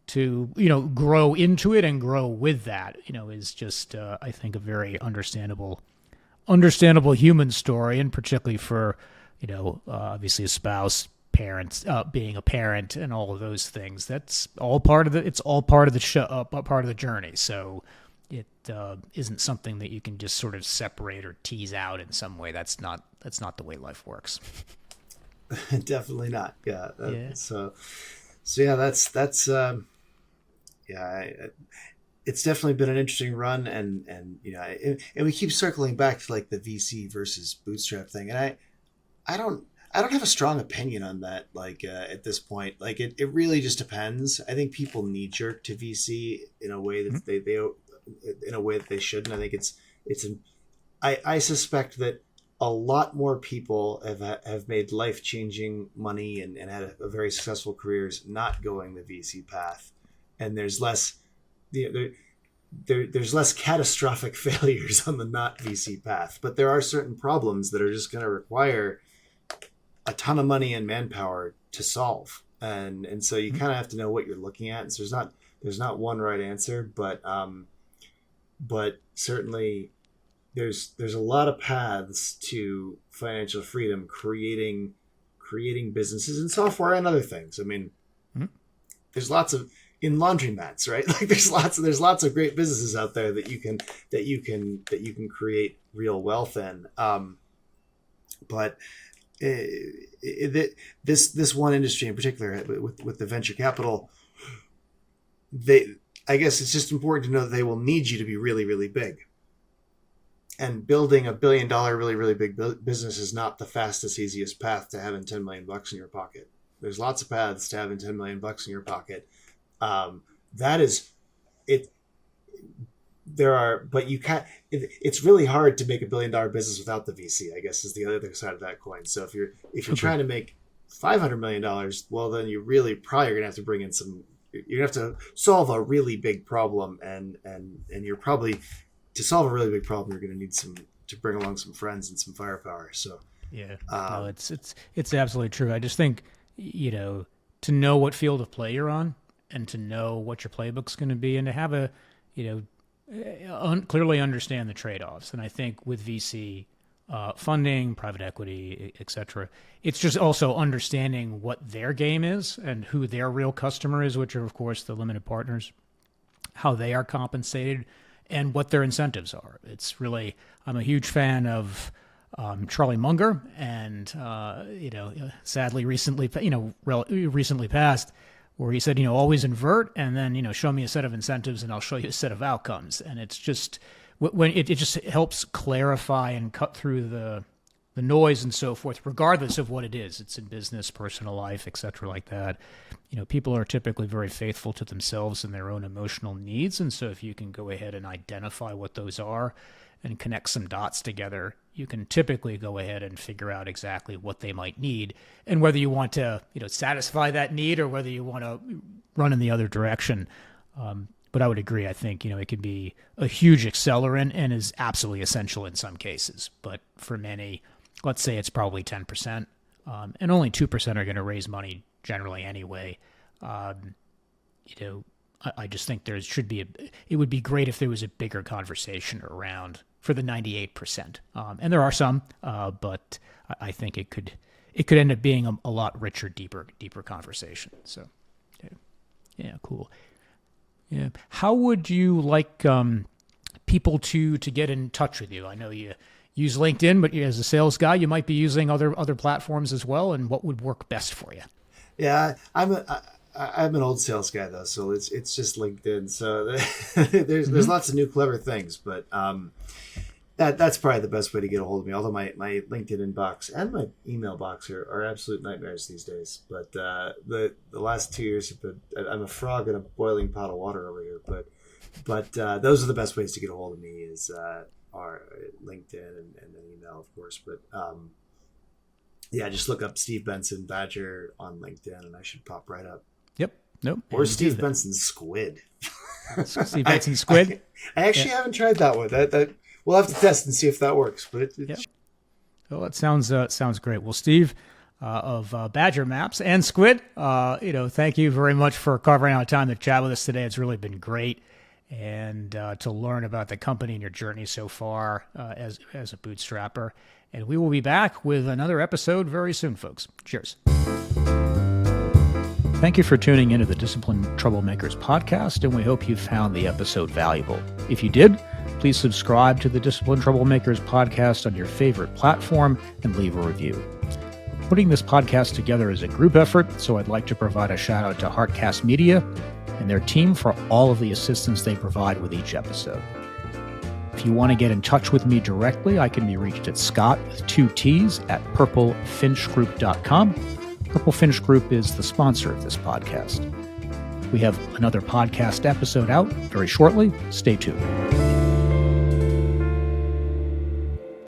to grow into it and grow with that is just I think a very understandable human story, and particularly for obviously a spouse, parents, being a parent, and all of those things. That's all part of the show, part of the journey. So it isn't something that you can just sort of separate or tease out in some way. That's not the way life works. Definitely not. Yeah. So yeah, that's it's definitely been an interesting run, and we keep circling back to like the VC versus Bootstrap thing, and I don't have a strong opinion on that. Like at this point, like it really just depends. I think people knee jerk to VC in a way that they in a way that they shouldn't. I think I suspect that a lot more people have made life-changing money and had a very successful careers not going the VC path. And there's less, there's less catastrophic failures on the not VC path, but there are certain problems that are just going to require a ton of money and manpower to solve, and so you kind of have to know what you're looking at. And so there's not one right answer, but certainly there's a lot of paths to financial freedom, creating businesses in software and other things. I mean, there's lots of in laundromats, right? Like there's lots of great businesses out there that you can create real wealth in. But this one industry in particular, with the venture capital, I guess it's just important to know that they will need you to be really, really big. And building $1 billion really, really big business is not the fastest, easiest path to having $10 million in your pocket. There's lots of paths to having $10 million in your pocket. That is it. There are, but you can't. It's really hard to make $1 billion business without the VC, I guess, is the other side of that coin. So if you're trying to make $500 million, well, then you really probably are going to have to bring in some. You're going to have to solve a really big problem, and you're probably, to solve a really big problem, you're going to need to bring along some friends and some firepower. So yeah, no, it's absolutely true. I just think to know what field of play you're on, and to know what your playbook's going to be, and to have a clearly understand the trade-offs. And I think with VC funding, private equity, etc., it's just also understanding what their game is and who their real customer is, which are, of course, the limited partners, how they are compensated, and what their incentives are. It's really, I'm a huge fan of Charlie Munger, and sadly recently passed, where he said, always invert, and then, show me a set of incentives and I'll show you a set of outcomes. And it's just, when it just helps clarify and cut through the the noise and so forth, regardless of what it is. It's in business, personal life, et cetera, like that. People are typically very faithful to themselves and their own emotional needs. And so if you can go ahead and identify what those are and connect some dots together, you can typically go ahead and figure out exactly what they might need and whether you want to, satisfy that need or whether you want to run in the other direction. But I would agree. I think, it can be a huge accelerant and is absolutely essential in some cases. But for many, let's say it's probably 10%, and only 2% are going to raise money generally anyway. I just think there should be it would be great if there was a bigger conversation around for the 98%. And there are some, but I think it could end up being a lot richer, deeper conversation. So, yeah, cool. Yeah. How would you like people to get in touch with you? I know you use LinkedIn, but as a sales guy, you might be using other platforms as well. And what would work best for you? Yeah, I'm an old sales guy though, so it's just LinkedIn. So there's lots of new clever things, but that's probably the best way to get a hold of me. Although my LinkedIn inbox and my email box are absolute nightmares these days. But the last 2 years have been, I'm a frog in a boiling pot of water over here. But those are the best ways to get a hold of me are LinkedIn and then email, of course. But yeah, just look up Steve Benson Badger on LinkedIn, and I should pop right up. Yep. Nope. Or Steve Benson Squid. Steve Benson Squid. I actually haven't tried that one. That we'll have to test and see if that works. But Well, it sounds great. Well, Steve of Badger Maps and Squid, thank you very much for carving out time to chat with us today. It's really been great, and to learn about the company and your journey so far as a bootstrapper. And we will be back with another episode very soon, folks. Cheers. Thank you for tuning into the Disciplined Troublemakers podcast, and we hope you found the episode valuable. If you did, please subscribe to the Disciplined Troublemakers podcast on your favorite platform and leave a review. Putting this podcast together is a group effort, so I'd like to provide a shout out to Heartcast Media and their team for all of the assistance they provide with each episode. If you want to get in touch with me directly, I can be reached at Scott with 2 T's at purplefinchgroup.com. Purple Finch Group is the sponsor of this podcast. We have another podcast episode out very shortly. Stay tuned.